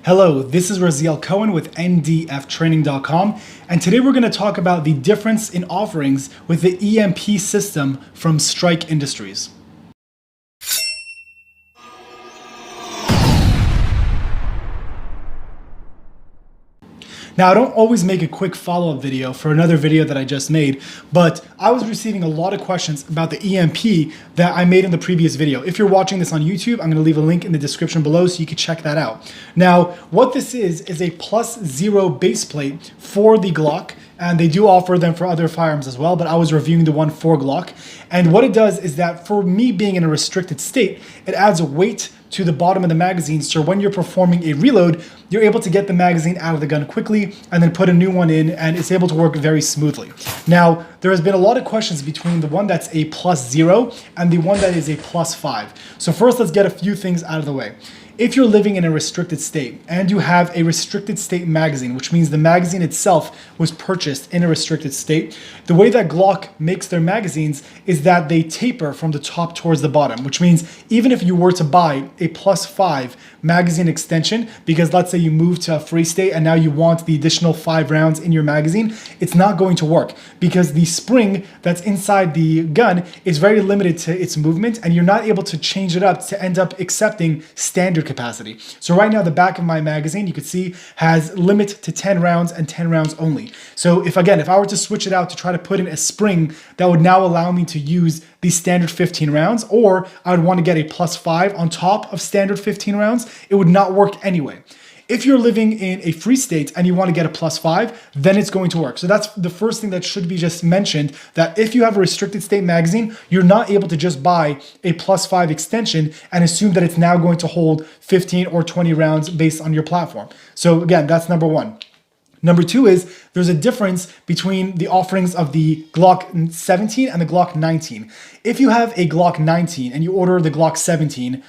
Hello, this is Raziel Cohen with ndftraining.com, and today we're going to talk about the difference in offerings with the EMP system from Strike Industries. Now, I don't always make a quick follow-up video for another video that I just made, but I was receiving a lot of questions about the EMP that I made in the previous video. If you're watching this on YouTube, I'm going to leave a link in the description below so you can check that out. Now, what this is a +0 base plate for the Glock, and they do offer them for other firearms as well, but I was reviewing the one for Glock. And what it does is that for me being in a restricted state, it adds a weight to the bottom of the magazine, so when you're performing a reload, you're able to get the magazine out of the gun quickly and then put a new one in, and it's able to work very smoothly. Now, there has been a lot of questions between the one that's a +0 and the one that is a +5. So first, let's get a few things out of the way. If you're living in a restricted state and you have a restricted state magazine, which means the magazine itself was purchased in a restricted state, the way that Glock makes their magazines is that they taper from the top towards the bottom, which means even if you were to buy a +5 magazine extension, because let's say you move to a free state and now you want the additional 5 rounds in your magazine, it's not going to work because the spring that's inside the gun is very limited to its movement, and you're not able to change it up to end up accepting standard capacity. So right now, the back of my magazine, you can see, has limit to 10 rounds and 10 rounds only. So if I were to switch it out to try to put in a spring that would now allow me to use the standard 15 rounds, or I would want to get a +5 on top of standard 15 rounds, it would not work anyway. If you're living in a free state and you want to get a +5, then it's going to work. So that's the first thing that should be just mentioned, that if you have a restricted state magazine, you're not able to just buy a +5 extension and assume that it's now going to hold 15 or 20 rounds based on your platform. So again, that's number one. Number two is there's a difference between the offerings of the Glock 17 and the Glock 19. If you have a Glock 19 and you order the Glock 17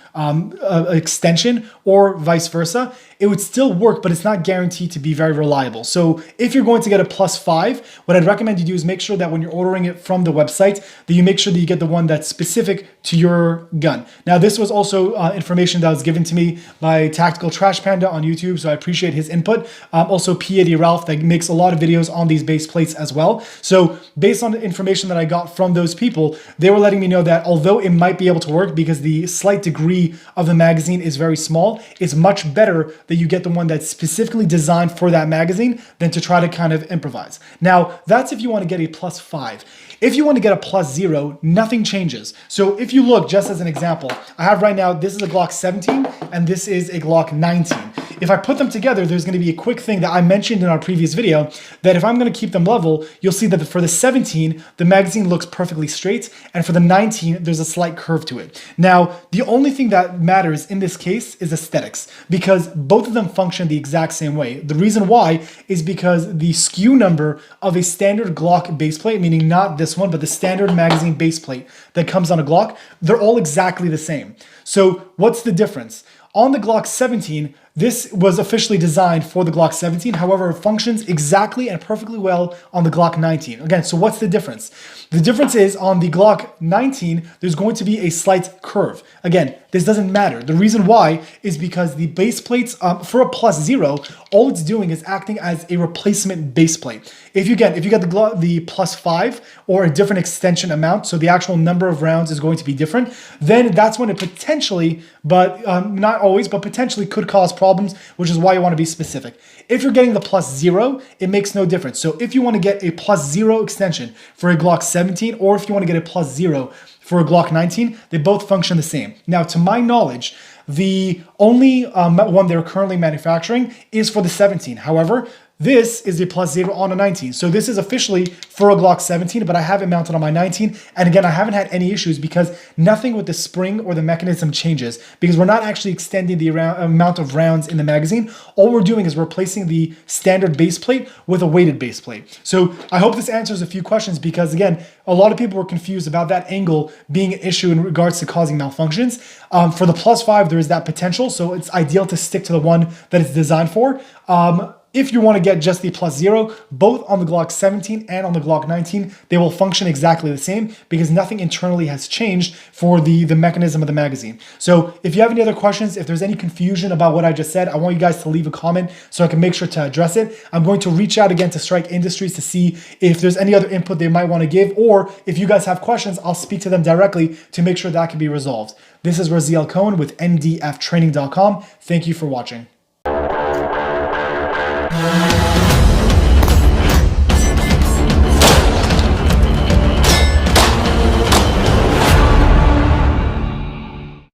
extension or vice versa, it would still work, but it's not guaranteed to be very reliable. So if you're going to get a +5, what I'd recommend you do is make sure that when you're ordering it from the website, that you make sure that you get the one that's specific to your gun. Now, this was also information that was given to me by Tactical Trash Panda on YouTube, so I appreciate his input. Also, P80 Ralph, that makes a lot of videos on these base plates as well. So based on the information that I got from those people, they were letting me know that although it might be able to work because the slight degree of the magazine is very small, it's much better that you get the one that's specifically designed for that magazine than to try to kind of improvise. Now, that's if you want to get a +5. If you want to get a +0, nothing changes. So if you look, just as an example, I have right now, this is a Glock 17 and this is a Glock 19. If I put them together, there's going to be a quick thing that I mentioned in our previous video, that if I'm going to keep them level, you'll see that for the 17, the magazine looks perfectly straight, and for the 19, there's a slight curve to it. Now, the only thing that matters in this case is aesthetics, because both of them function the exact same way. The reason why is because the SKU number of a standard Glock base plate, meaning not this one, but the standard magazine base plate that comes on a Glock, they're all exactly the same. So what's the difference? On the Glock 17, this was officially designed for the Glock 17. However, it functions exactly and perfectly well on the Glock 19. Again, so what's the difference? The difference is on the Glock 19, there's going to be a slight curve. Again, this doesn't matter. The reason why is because the base plates for a +0, all it's doing is acting as a replacement base plate. If you get the +5 or a different extension amount, so the actual number of rounds is going to be different, then that's when it potentially, but not always, but potentially could cause problems, which is why you want to be specific. If you're getting the +0, it makes no difference. So if you want to get a +0 extension for a Glock 17, or if you want to get a +0 for a Glock 19, they both function the same. Now, to my knowledge, the only one they're currently manufacturing is for the 17. However, this is a +0 on a 19. So this is officially for a Glock 17, but I have it mounted on my 19. And again, I haven't had any issues because nothing with the spring or the mechanism changes, because we're not actually extending the amount of rounds in the magazine. All we're doing is replacing the standard base plate with a weighted base plate. So I hope this answers a few questions, because again, a lot of people were confused about that angle being an issue in regards to causing malfunctions. For the +5, there is that potential. So it's ideal to stick to the one that it's designed for. if you want to get just the +0, both on the Glock 17 and on the Glock 19, they will function exactly the same because nothing internally has changed for the mechanism of the magazine. So if you have any other questions, if there's any confusion about what I just said, I want you guys to leave a comment so I can make sure to address it. I'm going to reach out again to Strike Industries to see if there's any other input they might want to give, or if you guys have questions, I'll speak to them directly to make sure that can be resolved. This is Raziel Cohen with ndftraining.com. Thank you for watching.